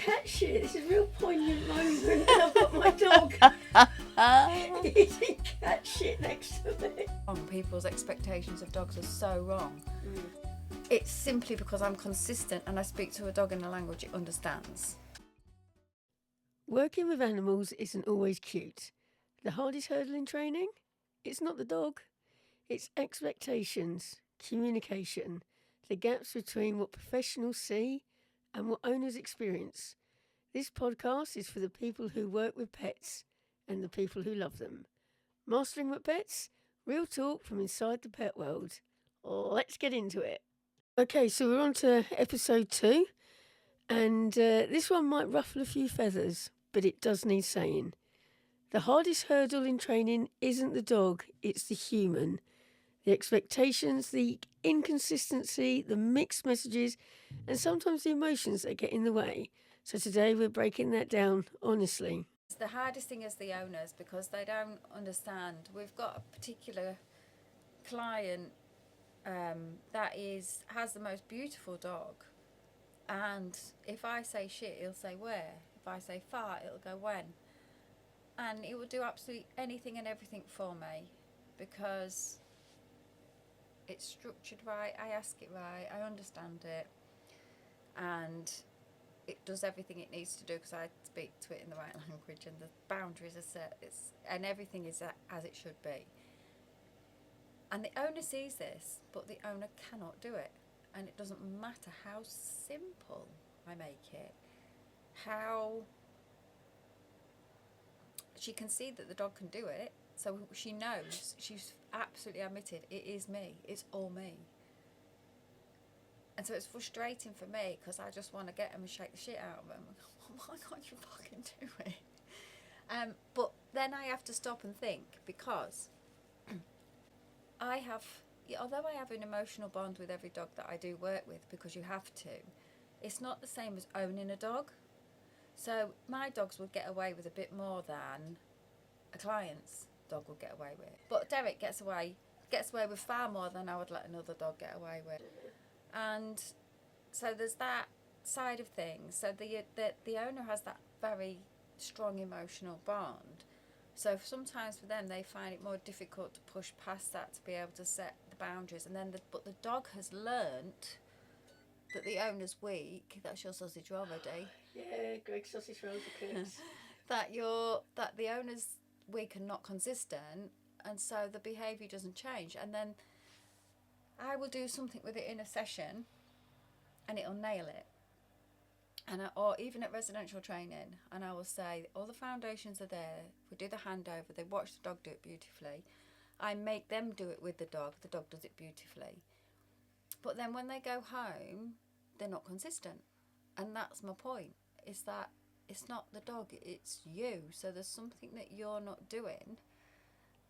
cat shit. This is a real poignant moment. I've got my dog eating cat shit next to me. People's expectations of dogs are so wrong. It's simply because I'm consistent and I speak to a dog in a language it understands. Working with animals isn't always cute. The hardest hurdle in training? It's not the dog. It's expectations, communication, the gaps between what professionals see and what owners experience. This podcast is for the people who work with pets and the people who love them. Mastering with Pets, real talk from inside the pet world. Let's get into it. Okay, so we're on to episode 2, and this one might ruffle a few feathers, but it does need saying. The hardest hurdle in training isn't the dog, it's the human. The expectations, the inconsistency, the mixed messages, and sometimes the emotions that get in the way. So today we're breaking that down honestly. The hardest thing is the owners, because they don't understand. We've got a particular client that has the most beautiful dog, and if I say shit, he'll say where. If I say fart, it'll go when. And it will do absolutely anything and everything for me because it's structured right, I ask it right, I understand it, and it does everything it needs to do because I speak to it in the right language, and the boundaries are set, and everything is as it should be. And the owner sees this, but the owner cannot do it. And it doesn't matter how simple I make it, how she can see that the dog can do it, so she knows, she's absolutely admitted, it is me, it's all me. And so it's frustrating for me because I just want to get them and shake the shit out of them. Why can't you fucking do it? But then I have to stop and think, because although I have an emotional bond with every dog that I do work with, because you have to, it's not the same as owning a dog. So my dogs will get away with a bit more than a client's dog will get away with. But Derek gets away with far more than I would let another dog get away with. And so there's that side of things. So the owner has that very strong emotional bond. So sometimes for them, they find it more difficult to push past that, to be able to set the boundaries. And then, but the dog has learnt that the owner's weak. That's your sausage roll ready. Yeah, Greg's sausage rolls are cooks. that the owner's weak and not consistent, and so the behaviour doesn't change. And then I will do something with it in a session, and it'll nail it. Or even at residential training, and I will say all the foundations are there. We do the handover, they watch the dog do it beautifully. I make them do it with the dog does it beautifully. But then when they go home, they're not consistent. And that's my point, is that it's not the dog, it's you. So there's something that you're not doing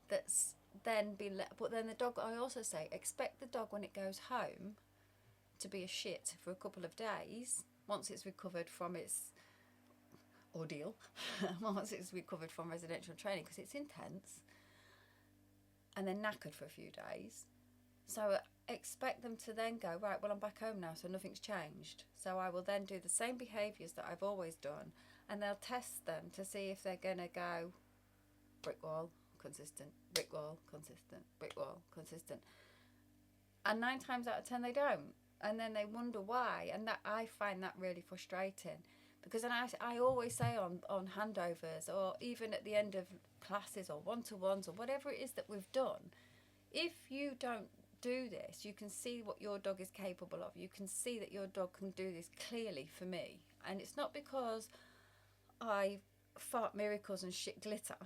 that's then but then the dog, I also say, expect the dog when it goes home to be a shit for a couple of days, once it's recovered from its ordeal, once it's recovered from residential training, because it's intense, and then knackered for a few days. So expect them to then go, right, well, I'm back home now, so nothing's changed. So I will then do the same behaviours that I've always done, and they'll test them to see if they're going to go brick wall, consistent, brick wall, consistent, brick wall, consistent. And 9 times out of 10 they don't. And then they wonder why, and that I find that really frustrating, because then I always say on handovers, or even at the end of classes or one-to-ones or whatever it is that we've done, if you don't do this, you can see what your dog is capable of. You can see that your dog can do this clearly for me, and it's not because I fart miracles and shit glitter.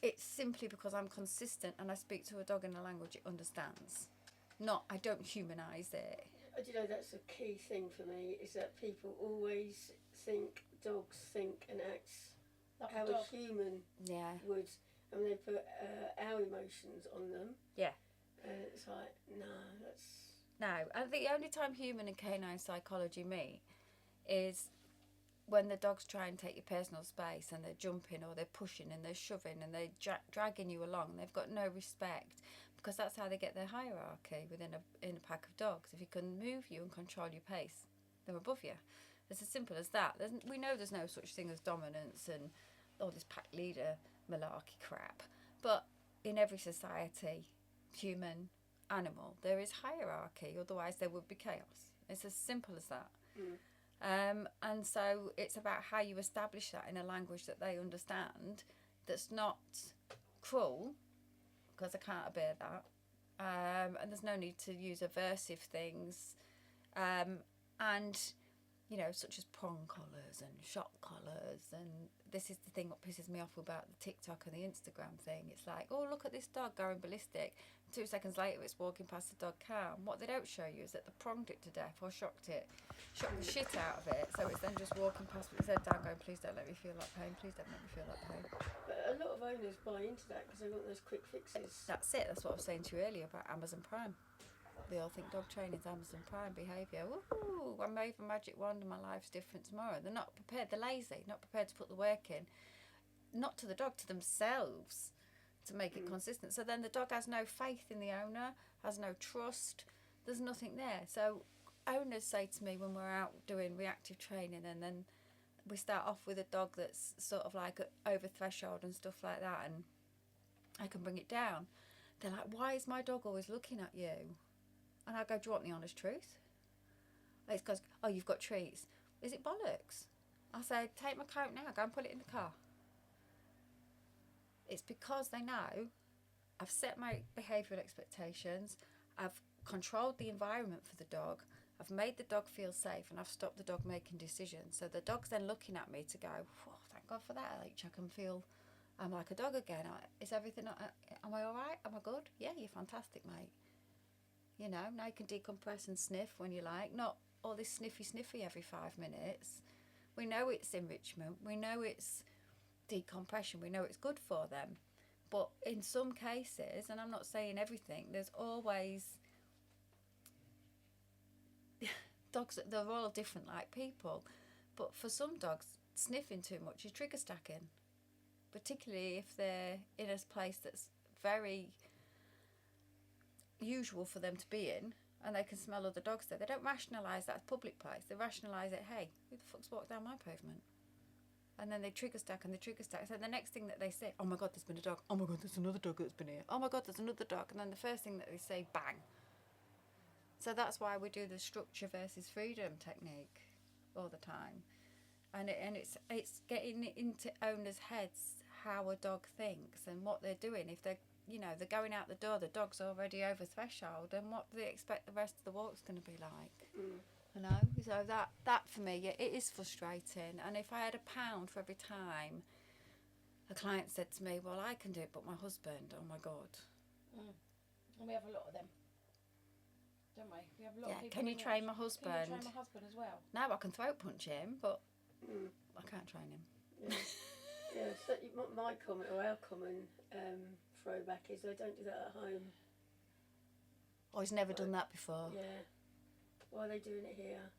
It's simply because I'm consistent and I speak to a dog in a language it understands. I don't humanise it. You know, that's a key thing for me, is that people always think dogs think and act like how a human would. I mean, they put our emotions on them. Yeah. It's like, no, that's... No, and the only time human and canine psychology meet is when the dogs try and take your personal space, and they're jumping or they're pushing and they're shoving and they're dragging you along, and they've got no respect, because that's how they get their hierarchy in a pack of dogs. If you can move you and control your pace, they're above you. It's as simple as that. We know there's no such thing as dominance and all this pack leader malarkey crap. But in every society, human, animal, there is hierarchy. Otherwise, there would be chaos. It's as simple as that. And so it's about how you establish that in a language that they understand, that's not cruel, because I can't bear that. And there's no need to use aversive things. And, you know, such as prong collars and shock collars. And this is the thing what pisses me off about the TikTok and the Instagram thing. It's like, oh, look at this dog going ballistic. 2 seconds later, it's walking past the dog calm. What they don't show you is that they pronged it to death or shocked the shit out of it. So it's then just walking past with its head down going, please don't let me feel that pain. Please don't let me feel that pain. But a lot of owners buy into that because they want those quick fixes. That's it. That's what I was saying to you earlier about Amazon Prime. They all think dog training is Amazon Prime behaviour. Ooh, I wave a magic wand and my life's different tomorrow. They're not prepared. They're lazy. Not prepared to put the work in. Not to the dog, to themselves, to make it consistent. So then the dog has no faith in the owner, has no trust. There's nothing there. So owners say to me when we're out doing reactive training, and then we start off with a dog that's sort of like over threshold and stuff like that, and I can bring it down. They're like, why is my dog always looking at you? And I go, do you want the honest truth? It's because, oh, you've got treats. Is it bollocks? I say, take my coat now, go and put it in the car. It's because they know I've set my behavioural expectations, I've controlled the environment for the dog, I've made the dog feel safe, and I've stopped the dog making decisions. So the dog's then looking at me to go, oh, thank God for that, H. I can feel I'm like a dog again. Is everything, am I all right? Am I good? Yeah, you're fantastic, mate. You know, now you can decompress and sniff when you like, not all this sniffy every 5 minutes. We know it's enrichment, we know it's decompression, we know it's good for them. But in some cases, and I'm not saying everything, there's always dogs, they're all different like people. But for some dogs, sniffing too much is trigger stacking, particularly if they're in a place that's very usual for them to be in, and they can smell other dogs there. They don't rationalise that as a public place. They rationalise it, hey, who the fuck's walked down my pavement? And then they trigger stack and they trigger stack. So the next thing that they say, oh my God, there's been a dog. Oh my God, there's another dog that's been here. Oh my God, there's another dog. And then the first thing that they say, bang. So that's why we do the structure versus freedom technique all the time. And it's getting into owners' heads how a dog thinks and what they're doing. If they're, you know, they're going out the door, the dog's already over threshold, and what do they expect the rest of the walk's going to be like? You know, so that for me, yeah, it is frustrating. And if I had £1 for every time a client said to me, well, I can do it, but my husband, oh my God. And we have a lot of them, don't we? We have a lot of people. Can you train my husband? Can you train my husband as well? No, I can throat punch him, but I can't train him. Yeah, yeah, so my comment, or our common throwback is they don't do that at home. Oh, he's never done that before. Yeah. Why are they doing it here?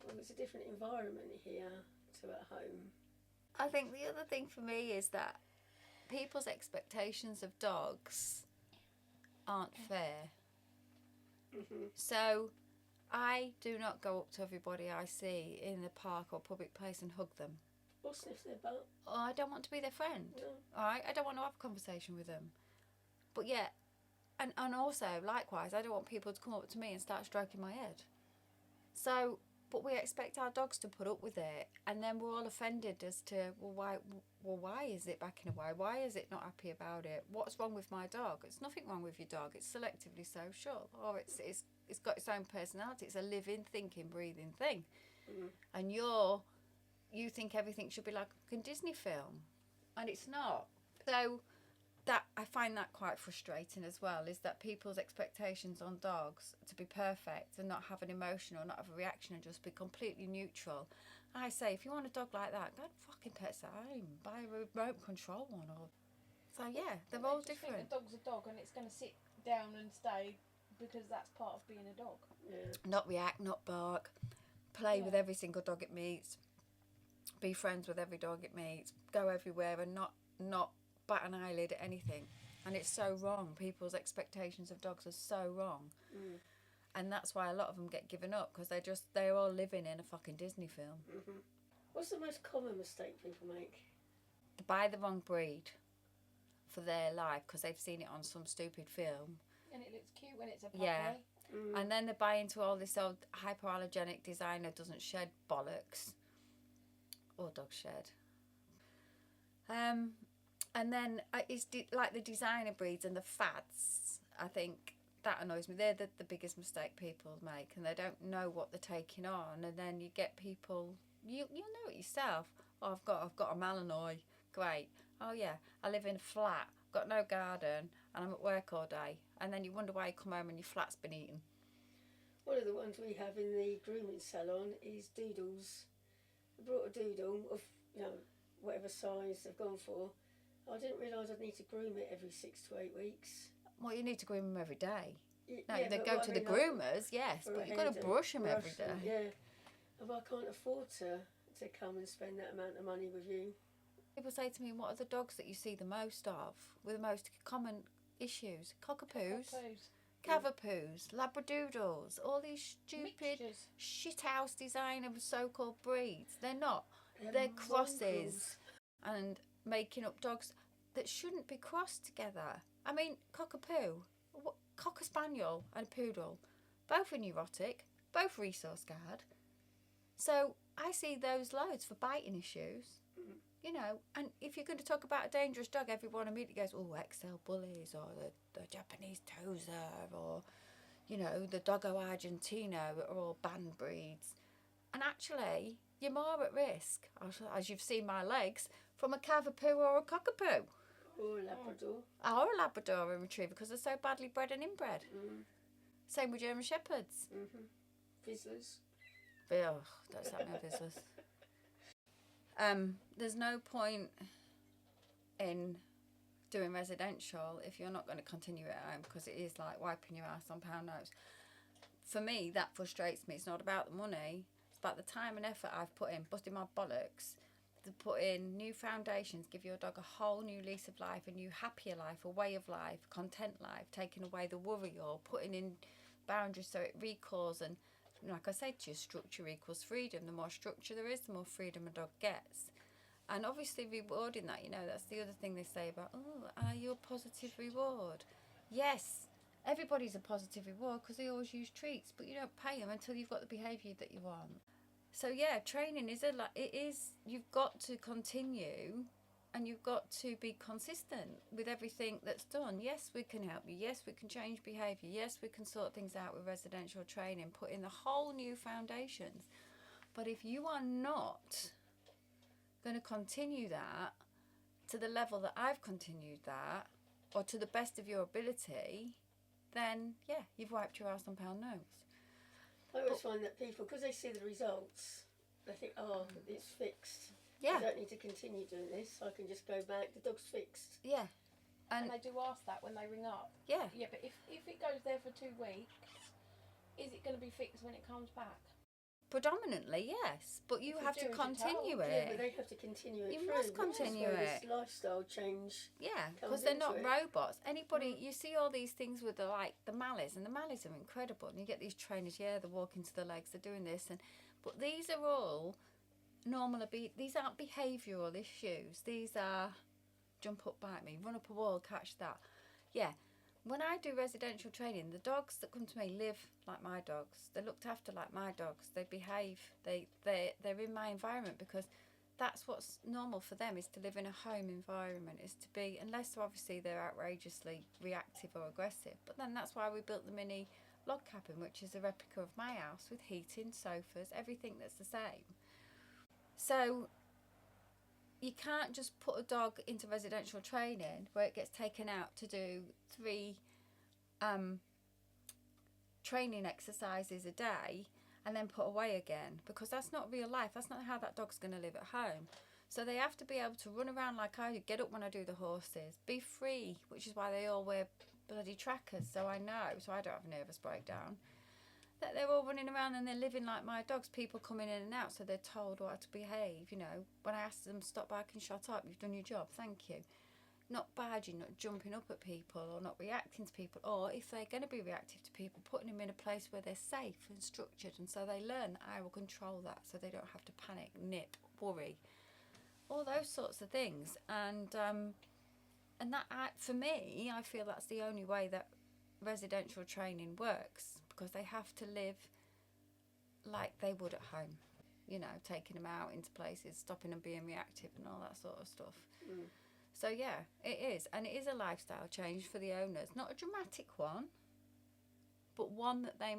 Well, it's a different environment here to at home. I think the other thing for me is that people's expectations of dogs aren't fair. So I do not go up to everybody I see in the park or public place and hug them. Or sniff their butt. Oh, I don't want to be their friend. No. All right, I don't want to have a conversation with them. But yeah, and also likewise, I don't want people to come up to me and start stroking my head. So, but we expect our dogs to put up with it, and then we're all offended as to why is it backing away? Why is it not happy about it? What's wrong with my dog? It's nothing wrong with your dog. It's selectively social, or it's got its own personality. It's a living, thinking, breathing thing, and you think everything should be like a fucking Disney film, and it's not. So that I find that quite frustrating as well, is that people's expectations on dogs to be perfect and not have an emotion or not have a reaction and just be completely neutral. I say, if you want a dog like that, go and fucking Pets@Home, buy a remote control one. Or so yeah, they're all different. Think a dog's a dog and it's going to sit down and stay because that's part of being a dog. Yeah. Not react, not bark, play with every single dog it meets, be friends with every dog it meets, go everywhere and not bat an eyelid at anything. And it's so wrong. People's expectations of dogs are so wrong. And that's why a lot of them get given up, because they're all living in a fucking Disney film. Mm-hmm. What's the most common mistake people make? They buy the wrong breed for their life because they've seen it on some stupid film. And it looks cute when it's a puppy. Yeah. And then they buy into all this old hypoallergenic designer doesn't shed bollocks. Or dogs shed. And then it's like the designer breeds and the fads. I think that annoys me. They're the biggest mistake people make, and they don't know what they're taking on. And then you get people, you'll know it yourself. Oh, I've got a Malinois. Great. Oh yeah, I live in a flat, got no garden, and I'm at work all day. And then you wonder why you come home and your flat's been eaten. One of the ones we have in the grooming salon is doodles. I brought a doodle of, whatever size they've gone for. I didn't realise I'd need to groom it every 6 to 8 weeks. Well, you need to groom them every day. No, Yeah, they but go what to I the mean, groomers, yes, for but a you've got to head brush them and every brush them, day. Yeah. But I can't afford to come and spend that amount of money with you. People say to me, what are the dogs that you see the most of with the most common issues? Cockapoos, Cavapoos, Labradoodles, all these stupid Mixtures. shithouse design of so-called breeds. They're not. They're crosses mongrels. and making up dogs that shouldn't be crossed together. I mean, Cockapoo, Cocker Spaniel and a Poodle, both are neurotic, both resource guard. So I see those loads for biting issues. And if you're going to talk about a dangerous dog, everyone immediately goes, oh, XL bullies, or the Japanese Tozer, or, the Doggo Argentino are all banned breeds. And actually, you're more at risk, as you've seen my legs, from a Cavapoo or a Cockapoo. Or a Labrador. Or a Labrador and Retriever, because they're so badly bred and inbred. Same with German Shepherds. Fizzlers. Ugh, don't start me on Fizzlers. There's no point in doing residential if you're not going to continue at home, because it is like wiping your ass on pound notes. For me, that frustrates me. It's not about the money. It's about the time and effort I've put in, busting my bollocks, to put in new foundations, give your dog a whole new lease of life, a new happier life, a way of life, a content life, taking away the worry, or putting in boundaries so it recalls. And like I say to you, structure equals freedom. The more structure there is, the more freedom a dog gets. And obviously rewarding that, that's the other thing they say about, oh, are you a positive reward? Yes, everybody's a positive reward because they always use treats, but you don't pay them until you've got the behaviour that you want. So yeah, training you've got to continue, and you've got to be consistent with everything that's done. Yes, we can help you. Yes, we can change behaviour. Yes, we can sort things out with residential training, put in the whole new foundations. But if you are not going to continue that to the level that I've continued that, or to the best of your ability, then yeah, you've wiped your ass on pound notes. I always find that people, because they see the results, they think, oh, it's fixed. Yeah. I don't need to continue doing this. I can just go back. The dog's fixed. Yeah. And they do ask that when they ring up. Yeah. Yeah, but if it goes there for 2 weeks, is it going to be fixed when it comes back? Predominantly, yes, but you have to continue it. Yeah, but they have to continue it. You must continue it. This lifestyle change. Yeah, comes because they're not into it. robots. Anybody, you see all these things with the Mallies, and the Mallies are incredible. And you get these trainers, they're walking to the legs, they're doing this, but these are all normal. These aren't behavioural issues. These are jump up, bite me, run up a wall, catch that. Yeah. When I do residential training, the dogs that come to me live like my dogs. They're looked after like my dogs. They behave. They're in my environment, because that's what's normal for them, is to live in a home environment, is to be, unless obviously they're outrageously reactive or aggressive. But then that's why we built the mini log cabin, which is a replica of my house with heating, sofas, everything that's the same. So you can't just put a dog into residential training where it gets taken out to do 3 training exercises a day and then put away again, because that's not real life. That's not how that dog's going to live at home. So they have to be able to run around like I do, get up when I do the horses, be free, which is why they all wear bloody trackers, so I know, so I don't have a nervous breakdown. That they're all running around and they're living like my dogs. People coming in and out, so they're told how to behave. When I ask them, stop barking, shut up, you've done your job, thank you. not badging, not jumping up at people or not reacting to people, or if they're going to be reactive to people, putting them in a place where they're safe and structured, and so they learn that I will control that, so they don't have to panic, nip, worry, all those sorts of things. And that, for me, I feel that's the only way that residential training works, because they have to live like they would at home, you know, taking them out into places, stopping them being reactive and all that sort of stuff. So yeah, it is, and it is a lifestyle change for the owners. Not a dramatic one, but one that they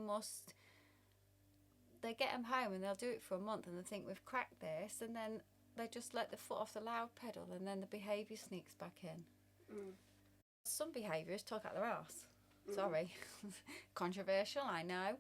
get them home and they'll do it for a month and they think we've cracked this, and then they just let the foot off the loud pedal, and then the behaviour sneaks back in. Some behaviours talk out their arse. Sorry, controversial, I know,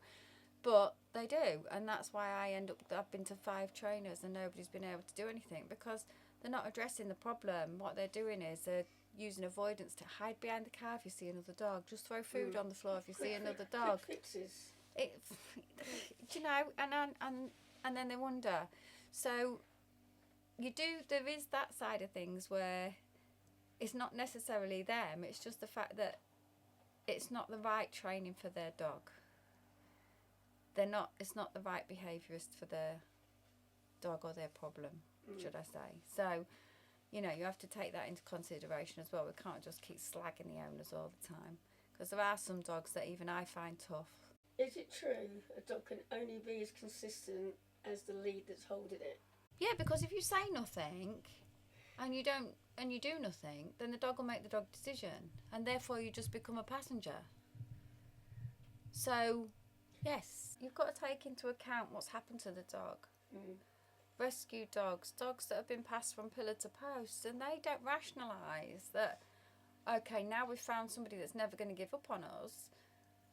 but they do, and that's why I've been to 5 trainers and nobody's been able to do anything, because they're not addressing the problem. What they're doing is they're using avoidance to hide behind the car if you see another dog. Just throw food on the floor if you see another dog. Quick fixes. Do you know, and then they wonder. So there is that side of things where it's not necessarily them. It's just the fact that it's not the right training for their dog. It's not the right behaviourist for their dog or their problem, should I say. So, you know, you have to take that into consideration as well. We can't just keep slagging the owners all the time, because there are some dogs that even I find tough. Is it true a dog can only be as consistent as the lead that's holding it? Yeah, because if you say nothing and you do nothing, then the dog will make the dog decision, and therefore you just become a passenger. So, yes, you've got to take into account what's happened to the dog. Rescue dogs that have been passed from pillar to post, and they don't rationalise that, okay, now we've found somebody that's never going to give up on us.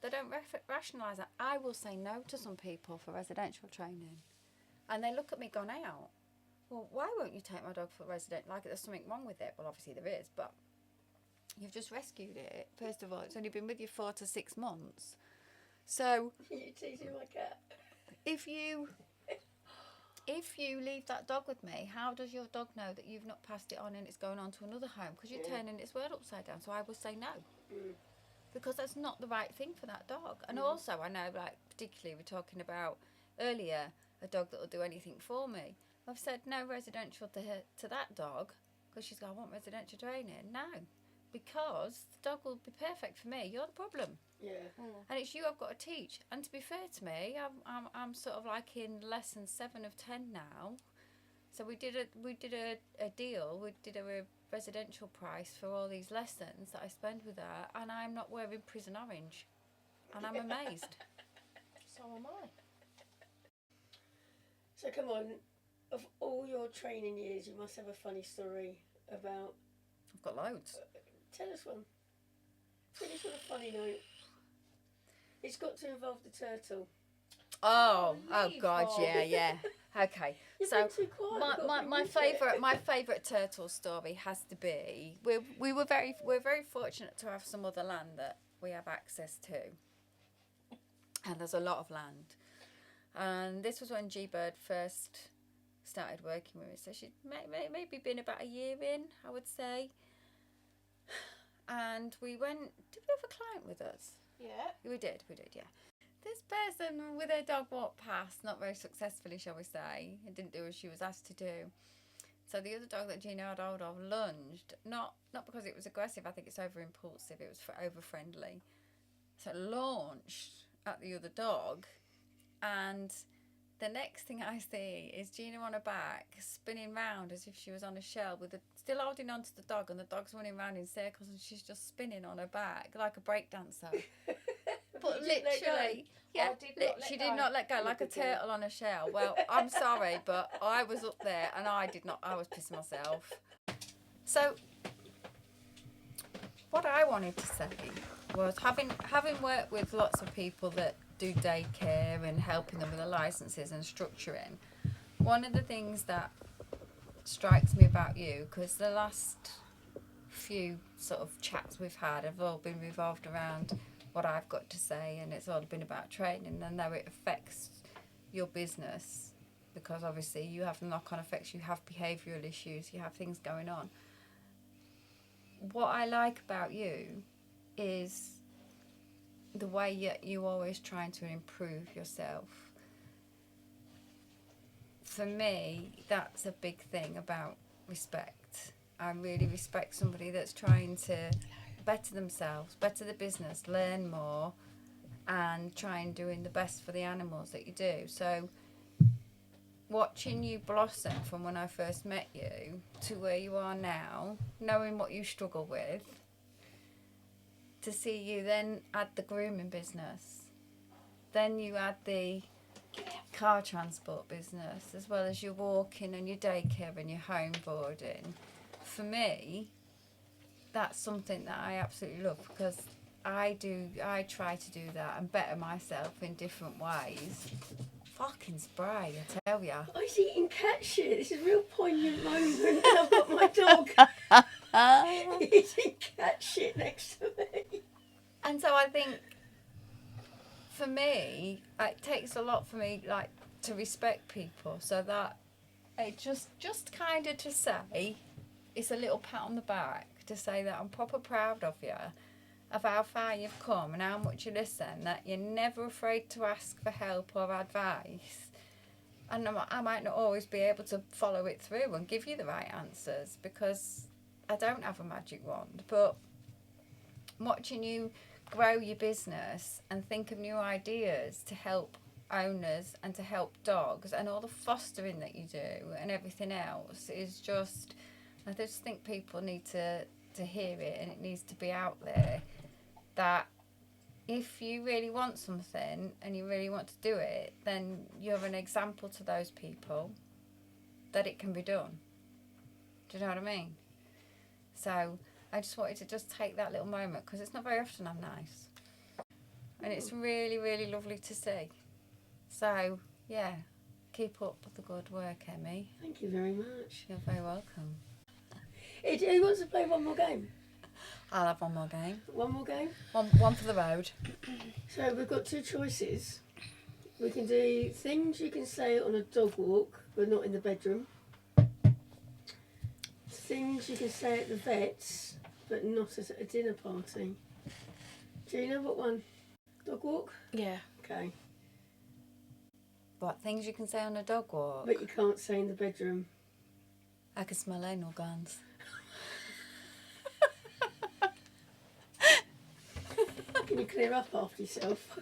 They don't rationalise that. I will say no to some people for residential training, and they look at me gone out. Well, why won't you take my dog for resident? Like there's something wrong with it. Well, obviously there is, but you've just rescued it. First of all, it's only been with you 4 to 6 months. So You're teasing my cat. If you leave that dog with me, how does your dog know that you've not passed it on and it's going on to another home? Because you're turning its world upside down. So I will say no. Because that's not the right thing for that dog. And also, I know, like, particularly we're talking about earlier, a dog that will do anything for me. I've said no residential to that dog, because she's going, I want residential training. No, because the dog will be perfect for me. You're the problem. Yeah. And it's you I've got to teach. And to be fair to me, I'm sort of like in lesson 7 of 10 now. So we did a deal. We did a residential price for all these lessons that I spend with her, and I'm not wearing prison orange, and I'm amazed. So am I. So come on, of all your training years, you must have a funny story about. I've got loads. Tell us one. Finish on a funny note. It's got to involve the turtle. Oh leave God, off. yeah. Okay, You've so been too quiet. You've got to my bring into it. my favourite turtle story has to be we're very fortunate to have some other land that we have access to, and there's a lot of land. And this was when G Bird first started working with me, so she'd maybe been about a year in, I would say. And we went. Did we have a client with us? Yeah. We did, yeah. This person with her dog walked past, not very successfully, shall we say, and didn't do as she was asked to do. So the other dog that Gina had hold of lunged, not because it was aggressive, I think it's over impulsive, it was over friendly. So it launched at the other dog, and the next thing I see is Gina on her back, spinning round as if she was on a shell, still holding on to the dog, and the dog's running round in circles, and she's just spinning on her back like a break dancer. But You didn't let go? literally, yeah, she did not let go, like a Look at turtle on a shell. Well, I'm sorry, but I was up there and I was pissing myself. So, what I wanted to say was, having worked with lots of people that do daycare and helping them with the licenses and structuring, one of the things that strikes me about you, because the last few sort of chats we've had have all been revolved around what I've got to say, and it's all been about training, and though it affects your business, because obviously you have knock-on effects, you have behavioural issues, you have things going on. what I like about you is the way you're always trying to improve yourself. For me, that's a big thing about respect. I really respect somebody that's trying to better themselves, better the business, learn more, and try and doing the best for the animals that you do. So watching you blossom from when I first met you to where you are now, knowing what you struggle with, to see you then add the grooming business, then you add the car transport business, as well as your walking and your daycare and your home boarding. For me, that's something that I absolutely love, because I try to do that and better myself in different ways. Fucking spray, I tell ya. I was eating cat shit. This is a real poignant moment. I've got my dog eating cat shit next to me. And so I think, for me, it takes a lot for me, like, to respect people, so that it just kind of to say, it's a little pat on the back to say that I'm proper proud of you, of how far you've come and how much you listen, that you're never afraid to ask for help or advice. And I might not always be able to follow it through and give you the right answers, because I don't have a magic wand, but watching you grow your business and think of new ideas to help owners and to help dogs, and all the fostering that you do and everything else is just, I just think people need to hear it, and it needs to be out there, that if you really want something and you really want to do it, then you're an example to those people that it can be done. Do you know what I mean? So I just wanted to just take that little moment, because it's not very often I'm nice. And it's really, really lovely to see. So, yeah, keep up with the good work, Emmy. Thank you very much. You're very welcome. Who wants to play one more game? I'll have one more game. One more game? One for the road. So we've got two choices. We can do things you can say on a dog walk, but not in the bedroom. Things you can say at the vet's, but not at a dinner party. Do you know what one? Dog walk? Yeah. Okay. What things you can say on a dog walk? But you can't say in the bedroom. I can smell anal glands. Can you clear up after yourself?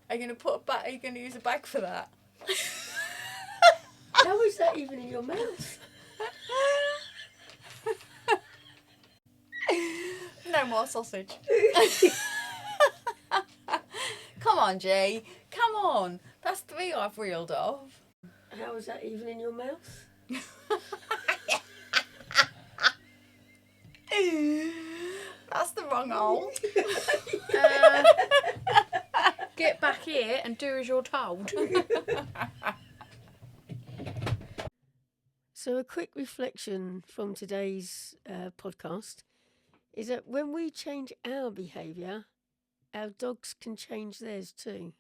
Are you going to use a bag for that? How is that even in your mouth? No more sausage. Come on, Jay. Come on. That's 3 I've reeled off. How is that even in your mouth? That's the wrong hole. Get back here and do as you're told. So a quick reflection from today's podcast is that when we change our behaviour, our dogs can change theirs too.